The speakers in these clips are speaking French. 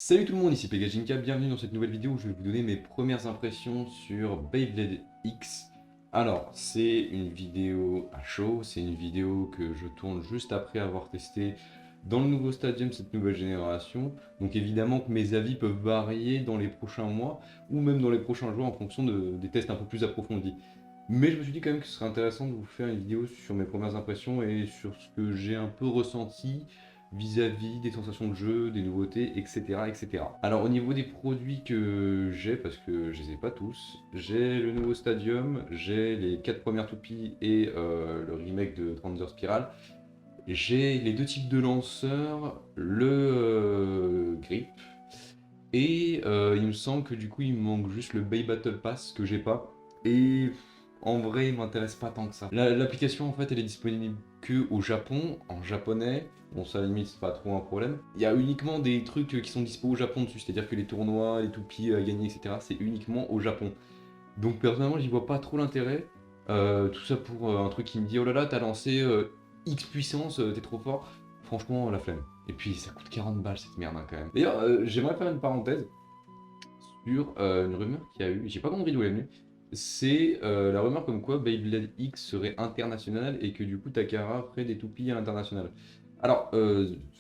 Salut tout le monde, ici Pegajinka, bienvenue dans cette nouvelle vidéo où je vais vous donner mes premières impressions sur Beyblade X. Alors, c'est une vidéo à chaud, c'est une vidéo que je tourne juste après avoir testé dans le nouveau stadium cette nouvelle génération. Donc évidemment que mes avis peuvent varier dans les prochains mois ou même dans les prochains jours en fonction des tests un peu plus approfondis. Mais je me suis dit quand même que ce serait intéressant de vous faire une vidéo sur mes premières impressions et sur ce que j'ai un peu ressenti vis-à-vis des sensations de jeu, des nouveautés, etc., etc. Alors au niveau des produits que j'ai, parce que je les ai pas tous, j'ai le nouveau Stadium, j'ai les 4 premières toupies et le remake de Transer Spiral. J'ai les deux types de lanceurs, le grip, et il me semble que du coup il me manque juste le Bay Battle Pass que j'ai pas. Et en vrai il m'intéresse pas tant que ça. L'application en fait elle est disponible que au Japon, en japonais. Bon ça à la limite c'est pas trop un problème. Il y a uniquement des trucs qui sont dispo au Japon dessus, c'est-à-dire que les tournois, les toupies à gagner, etc. c'est uniquement au Japon. Donc personnellement j'y vois pas trop l'intérêt. Tout ça pour un truc qui me dit oh là là t'as lancé X puissance, t'es trop fort. Franchement la flemme. Et puis ça coûte 40 balles cette merde hein, quand même. D'ailleurs j'aimerais faire une parenthèse sur une rumeur qu'il y a eu, j'ai pas compris d'où elle est venue. C'est la rumeur comme quoi Beyblade X serait international et que du coup Takara ferait des toupies à l'international. Alors,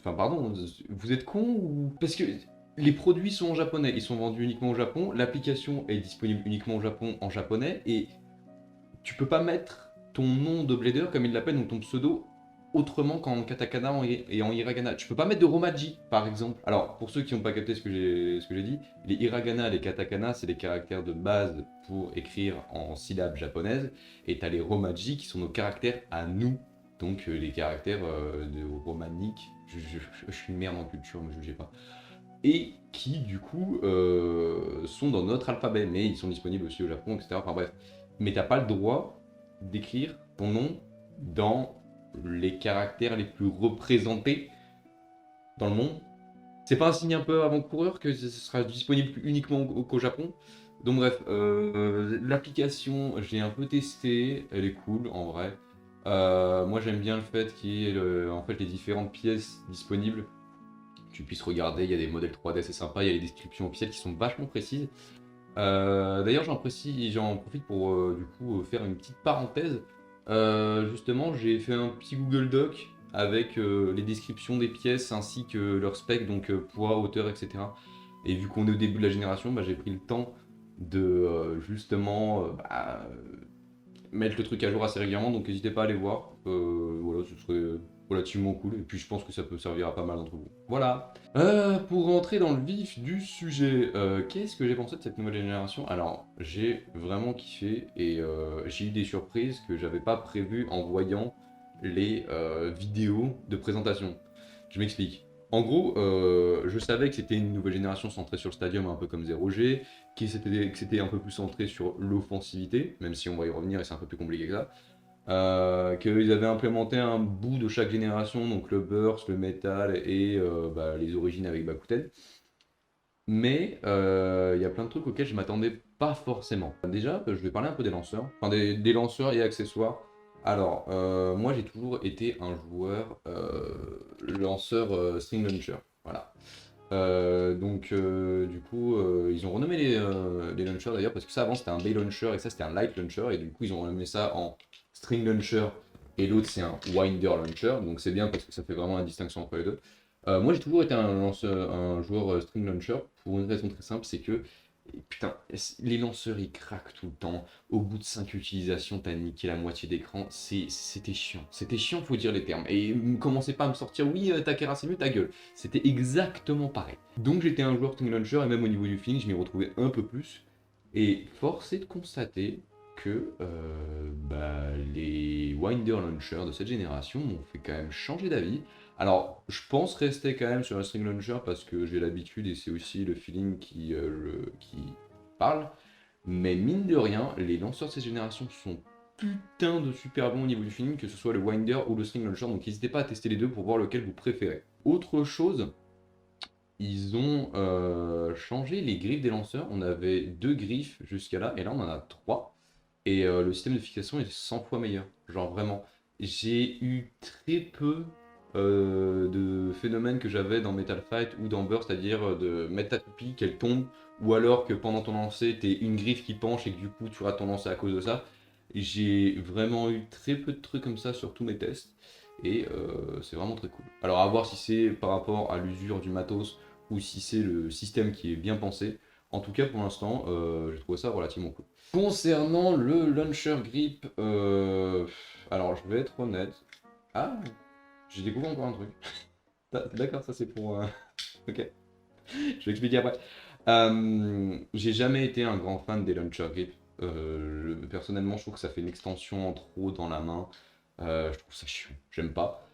enfin pardon, vous êtes con ou... Parce que les produits sont en japonais, ils sont vendus uniquement au Japon, l'application est disponible uniquement au Japon en japonais, et tu peux pas mettre ton nom de blader, comme il l'appelle, donc ton pseudo, autrement qu'en katakana et en hiragana. Tu peux pas mettre de romaji, par exemple. Alors, pour ceux qui n'ont pas capté ce que j'ai dit, les hiragana et les katakana, c'est les caractères de base pour écrire en syllabes japonaises, et t'as les romaji qui sont nos caractères à nous, donc les caractères de romanique. Je suis une merde en culture, ne me jugez pas. Et qui, du coup, sont dans notre alphabet, mais ils sont disponibles aussi au Japon, etc. Enfin bref. Mais t'as pas le droit d'écrire ton nom dans les caractères les plus représentés dans le monde. C'est pas un signe un peu avant-coureur que ce sera disponible uniquement qu'au Japon. Donc bref, l'application, j'ai un peu testé, elle est cool en vrai. Moi j'aime bien le fait qu'il y ait en fait les différentes pièces disponibles. Tu puisses regarder, il y a des modèles 3D, c'est sympa, il y a les descriptions officielles qui sont vachement précises. D'ailleurs, j'en profite pour du coup faire une petite parenthèse. Justement, j'ai fait un petit Google Doc avec les descriptions des pièces ainsi que leur spec, donc poids, hauteur, etc. Et vu qu'on est au début de la génération, bah, j'ai pris le temps de justement mettre le truc à jour assez régulièrement, donc n'hésitez pas à aller voir. Voilà, ce serait relativement cool, et puis je pense que ça peut servir à pas mal d'entre vous. Voilà. Pour rentrer dans le vif du sujet, qu'est-ce que j'ai pensé de cette nouvelle génération? Alors, j'ai vraiment kiffé, et j'ai eu des surprises que j'avais pas prévues en voyant les vidéos de présentation. Je m'explique. En gros, je savais que c'était une nouvelle génération centrée sur le stadium, un peu comme 0G, que c'était un peu plus centré sur l'offensivité, même si on va y revenir et c'est un peu plus compliqué que ça. Qu'ils avaient implémenté un bout de chaque génération, donc le burst, le metal et bah, les origines avec Bakuten. Mais il y a plein de trucs auxquels je m'attendais pas forcément. Déjà, je vais parler un peu des lanceurs, enfin des lanceurs et accessoires. Alors, moi j'ai toujours été un joueur lanceur string launcher. Voilà. Du coup, ils ont renommé les launchers d'ailleurs, parce que ça avant c'était un Bay Launcher et ça c'était un Light Launcher, et du coup ils ont renommé ça en String Launcher et l'autre c'est un Winder Launcher, donc c'est bien parce que ça fait vraiment la distinction entre les deux. Moi j'ai toujours été un joueur String Launcher pour une raison très simple, c'est que putain, les lanceurs ils craquent tout le temps. Au bout de 5 utilisations, t'as niqué la moitié d'écran. C'était chiant. C'était chiant, faut dire les termes. Et commencez pas à me sortir, oui, Takara c'est mieux, ta gueule. C'était exactement pareil. Donc j'étais un joueur String Launcher, et même au niveau du feeling, je m'y retrouvais un peu plus. Et force est de constater que bah, les Winder Launcher de cette génération m'ont fait quand même changer d'avis. Alors, je pense rester quand même sur un String Launcher parce que j'ai l'habitude et c'est aussi le feeling qui parle. Mais mine de rien, les lanceurs de cette génération sont putain de super bons au niveau du feeling, que ce soit le Winder ou le String Launcher, donc n'hésitez pas à tester les deux pour voir lequel vous préférez. Autre chose, ils ont changé les griffes des lanceurs. On avait deux griffes jusqu'à là, et là on en a trois. Et le système de fixation est 100 fois meilleur. Genre vraiment, j'ai eu très peu. de phénomènes que j'avais dans Metal Fight ou dans Burst, c'est-à-dire de mettre ta toupie, qu'elle tombe, ou alors que pendant ton lancer, t'es une griffe qui penche et que du coup tu rates ton lancer à cause de ça. J'ai vraiment eu très peu de trucs comme ça sur tous mes tests, et c'est vraiment très cool. Alors à voir si c'est par rapport à l'usure du matos, ou si c'est le système qui est bien pensé. En tout cas, pour l'instant, j'ai trouvé ça relativement cool. Concernant le launcher grip, alors je vais être honnête. Ah, j'ai découvert encore un truc. D'accord, ça c'est pour. Ok, je vais expliquer après. J'ai jamais été un grand fan des launcher grip. Personnellement, je trouve que ça fait une extension en trop dans la main. Je trouve ça chiant, j'aime pas.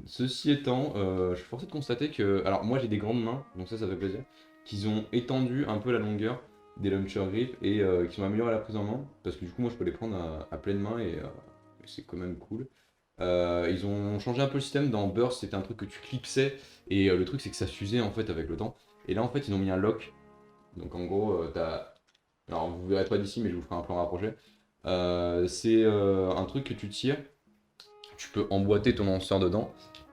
Ceci étant, je suis forcé de constater que. Alors, moi j'ai des grandes mains, donc ça fait plaisir. Qu'ils ont étendu un peu la longueur des launcher grip et qu'ils ont amélioré la prise en main. Parce que du coup, moi je peux les prendre à pleine main et c'est quand même cool. Ils ont changé un peu le système. Dans Burst, c'était un truc que tu clipsais et le truc c'est que ça s'usait en fait avec le temps. Et là en fait ils ont mis un lock. Donc en gros t'as. Alors vous verrez pas d'ici mais je vous ferai un plan rapproché. C'est un truc que tu tires. Tu peux emboîter ton lanceur dedans.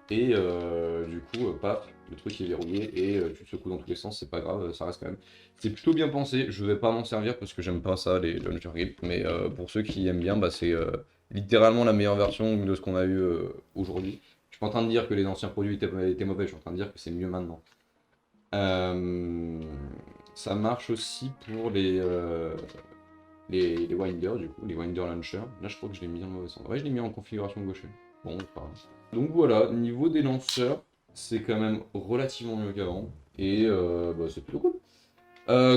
Et du coup paf, le truc est verrouillé et tu te secoues dans tous les sens, c'est pas grave, ça reste quand même. C'est plutôt bien pensé, je vais pas m'en servir parce que j'aime pas ça les launcher grip. Mais pour ceux qui aiment bien, bah, c'est littéralement la meilleure version de ce qu'on a eu aujourd'hui. Je suis pas en train de dire que les anciens produits étaient mauvais, je suis en train de dire que c'est mieux maintenant. Euh, Ça marche aussi pour les winders, du coup, les winder launcher. Là, je crois que je l'ai mis en mauvais sens. Ouais, je l'ai mis en configuration gaucher. Bon, c'est pas grave. Donc voilà, niveau des lanceurs, c'est quand même relativement mieux qu'avant. Et bah, c'est plutôt cool.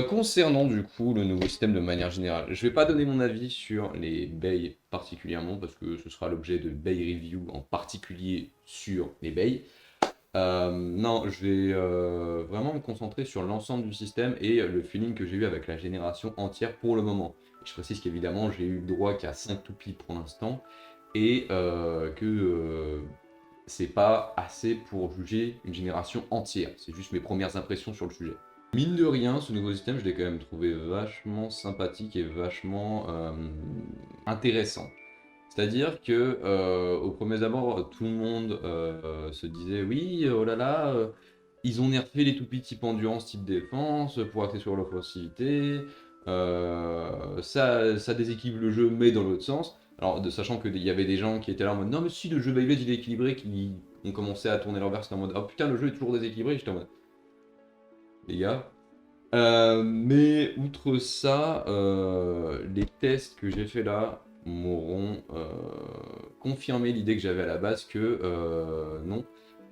Concernant du coup le nouveau système de manière générale, je vais pas donner mon avis sur les bays particulièrement parce que ce sera l'objet de bay review en particulier sur les bays. Non, je vais vraiment me concentrer sur l'ensemble du système et le feeling que j'ai eu avec la génération entière pour le moment. Et je précise qu'évidemment, j'ai eu droit qu'à 5 toupies pour l'instant et que c'est pas assez pour juger une génération entière. C'est juste mes premières impressions sur le sujet. Mine de rien, ce nouveau système, je l'ai quand même trouvé vachement sympathique et vachement intéressant. C'est-à-dire que au premier abord, tout le monde se disait oui, oh là là, ils ont nerfé les toupies type endurance, type défense pour axer sur l'offensivité. Ça déséquilibre le jeu, mais dans l'autre sens. Alors, sachant qu'il y avait des gens qui étaient là en mode non, mais si le jeu Beyblade il est équilibré, qui ont commencé à tourner leur verse en mode oh putain, le jeu est toujours déséquilibré. J'étais en mode les gars. Mais outre ça, les tests que j'ai fait là m'auront confirmé l'idée que j'avais à la base que non,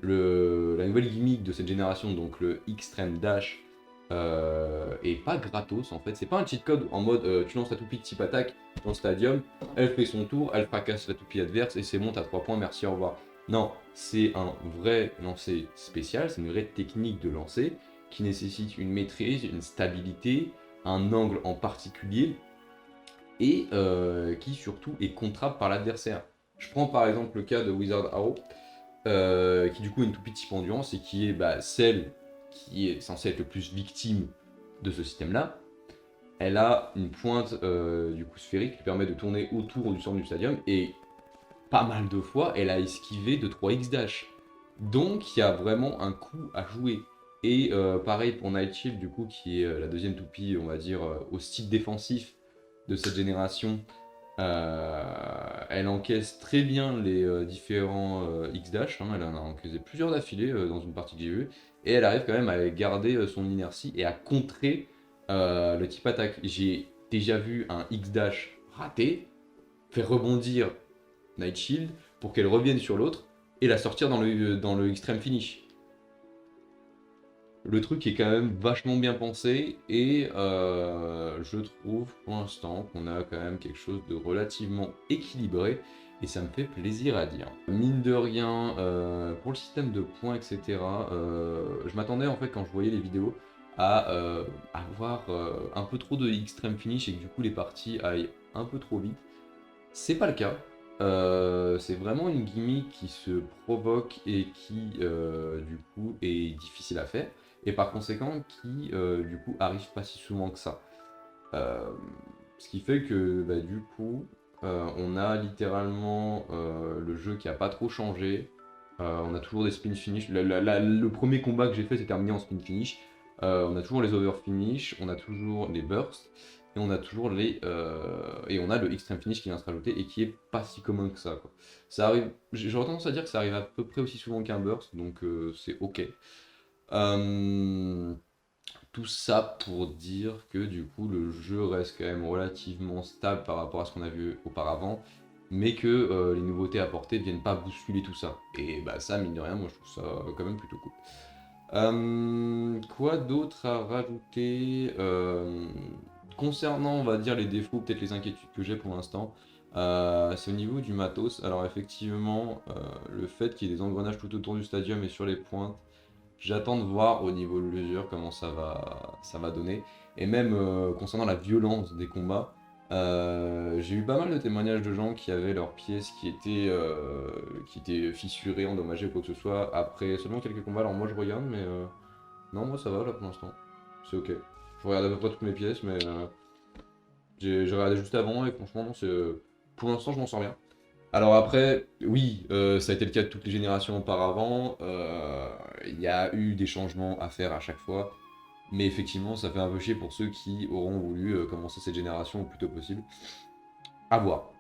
la nouvelle gimmick de cette génération, donc le Extreme Dash, est pas gratos en fait. C'est pas un cheat code en mode tu lances ta toupie de type attaque dans le stadium, elle fait son tour, elle fracasse la toupie adverse et c'est bon, t'as 3 points, merci, au revoir. Non, c'est un vrai lancer spécial, c'est une vraie technique de lancer qui nécessite une maîtrise, une stabilité, un angle en particulier, et qui surtout est contrable par l'adversaire. Je prends par exemple le cas de Wizard Arrow, qui du coup est une toupie type endurance et qui est celle qui est censée être le plus victime de ce système-là. Elle a une pointe du coup sphérique qui permet de tourner autour du centre du stadium et pas mal de fois elle a esquivé de 3 X-Dash. Donc il y a vraiment un coup à jouer. Et pareil pour Night Shield, du coup, qui est la deuxième toupie, on va dire, au style défensif de cette génération. Elle encaisse très bien les différents X-Dash, hein, elle en a encaissé plusieurs d'affilée dans une partie que j'ai vue, et elle arrive quand même à garder son inertie et à contrer le type attaque. J'ai déjà vu un X-Dash raté, faire rebondir Night Shield pour qu'elle revienne sur l'autre et la sortir dans le extreme finish. Le truc est quand même vachement bien pensé et je trouve pour l'instant qu'on a quand même quelque chose de relativement équilibré et ça me fait plaisir à dire. Mine de rien, pour le système de points, etc., je m'attendais en fait quand je voyais les vidéos à avoir un peu trop de extreme finish et que du coup les parties aillent un peu trop vite. C'est pas le cas. C'est vraiment une gimmick qui se provoque et qui, du coup, est difficile à faire. Et par conséquent, qui, du coup, arrive pas si souvent que ça. Euh, Ce qui fait que, du coup, on a littéralement le jeu qui a pas trop changé. On a toujours des spin finish. Le premier combat que j'ai fait s'est terminé en spin finish. On a toujours les over finish, on a toujours les bursts, et on a toujours et on a le extreme finish qui vient se rajouter et qui est pas si commun que ça, quoi. Ça arrive, j'aurais tendance à dire que ça arrive à peu près aussi souvent qu'un burst, donc c'est ok. Euh, Tout ça pour dire que du coup le jeu reste quand même relativement stable par rapport à ce qu'on a vu auparavant, mais que les nouveautés apportées viennent pas bousculer tout ça. Et bah ça, mine de rien, moi je trouve ça quand même plutôt cool. Quoi d'autre à rajouter concernant, on va dire, les défauts, peut-être les inquiétudes que j'ai pour l'instant, c'est au niveau du matos. Alors effectivement, le fait qu'il y ait des engrenages tout autour du stadium et sur les pointes, j'attends de voir au niveau de l'usure comment ça va donner. Et même concernant la violence des combats, j'ai eu pas mal de témoignages de gens qui avaient leurs pièces qui étaient fissurées, endommagées ou quoi que ce soit après seulement quelques combats. Alors moi je regarde, mais non, moi ça va là pour l'instant. C'est ok. Je regarde à peu près toutes mes pièces, mais j'ai regardé juste avant et franchement, non, pour l'instant je m'en sors bien. Alors après, oui, ça a été le cas de toutes les générations auparavant. Il y a eu des changements à faire à chaque fois. Mais effectivement, ça fait un peu chier pour ceux qui auront voulu commencer cette génération le plus tôt possible. À voir.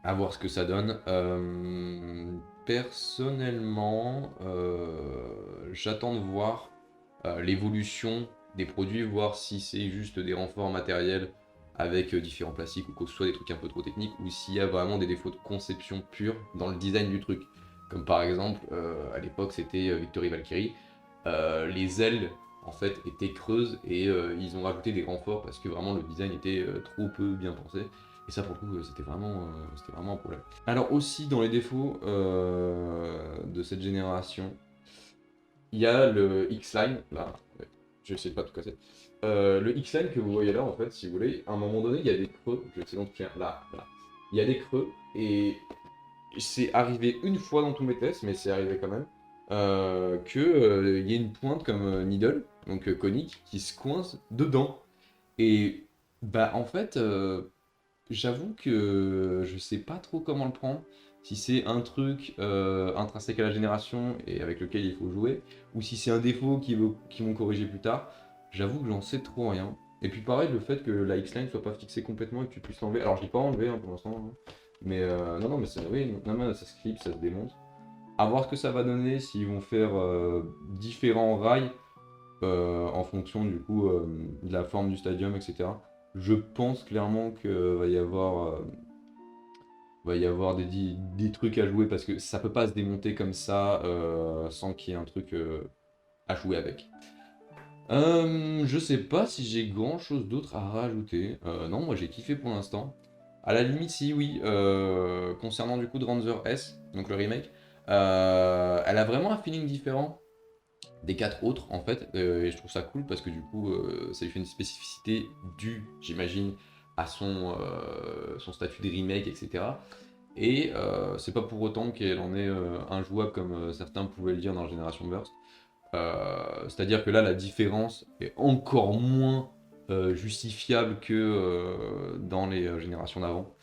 À voir ce que ça donne. Personnellement, j'attends de voir l'évolution des produits, voir si c'est juste des renforts matériels avec différents plastiques ou que ce soit des trucs un peu trop techniques, ou s'il y a vraiment des défauts de conception pure dans le design du truc. Comme par exemple, à l'époque c'était Victory Valkyrie, les ailes en fait étaient creuses et ils ont rajouté des renforts parce que vraiment le design était trop peu bien pensé. Et ça pour le coup c'était vraiment un problème. Alors aussi dans les défauts de cette génération, il y a le X-Line, là, ouais, je vais essayer de pas tout casser. Le X-Line que vous voyez là, en fait, si vous voulez, à un moment donné, il y a des creux, je vais essayer d'en faire là, là. Il y a des creux, et c'est arrivé une fois dans tous mes tests, mais c'est arrivé quand même, il y ait une pointe comme needle, donc conique, qui se coince dedans. Et bah en fait, j'avoue que je sais pas trop comment le prendre. Si c'est un truc intrinsèque à la génération et avec lequel il faut jouer, ou si c'est un défaut qui vont corriger plus tard, j'avoue que j'en sais trop rien. Et puis pareil, le fait que la X-Line soit pas fixée complètement et que tu puisses l'enlever. Alors je l'ai pas enlevé hein, pour l'instant, hein. Mais non, non, mais ça, oui, non, non, ça se clip, ça se démonte. À voir ce que ça va donner, s'ils vont faire différents rails en fonction du coup de la forme du stadium, etc. Je pense clairement que va y avoir des trucs à jouer parce que ça peut pas se démonter comme ça sans qu'il y ait un truc à jouer avec. Je sais pas si j'ai grand chose d'autre à rajouter. Non, moi j'ai kiffé pour l'instant. À la limite, si oui, concernant du coup Dranzer S, donc le remake, elle a vraiment un feeling différent des quatre autres en fait, et je trouve ça cool parce que du coup ça lui fait une spécificité due, j'imagine, à son statut de remake, etc. Et c'est pas pour autant qu'elle en est injouable comme certains pouvaient le dire dans la génération Burst. C'est-à-dire que là la différence est encore moins justifiable que dans les générations d'avant.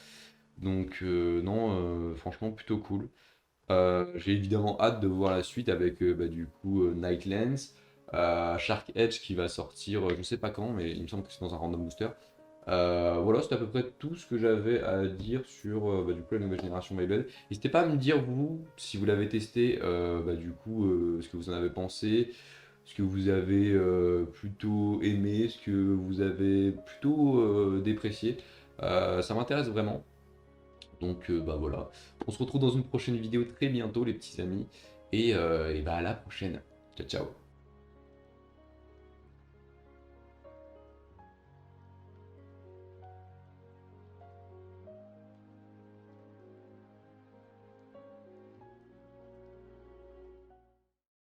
Donc non, franchement plutôt cool. J'ai évidemment hâte de voir la suite avec bah, du coup Nightlands, Shark Edge qui va sortir, je sais pas quand, mais il me semble que c'est dans un random booster. Voilà, c'est à peu près tout ce que j'avais à dire sur bah, du coup la nouvelle génération Beyblade. N'hésitez pas à me dire vous, si vous l'avez testé, bah, du coup ce que vous en avez pensé, ce que vous avez plutôt aimé, ce que vous avez plutôt déprécié. Ça m'intéresse vraiment. Donc bah voilà, on se retrouve dans une prochaine vidéo très bientôt les petits amis, et bah à la prochaine. Ciao ciao.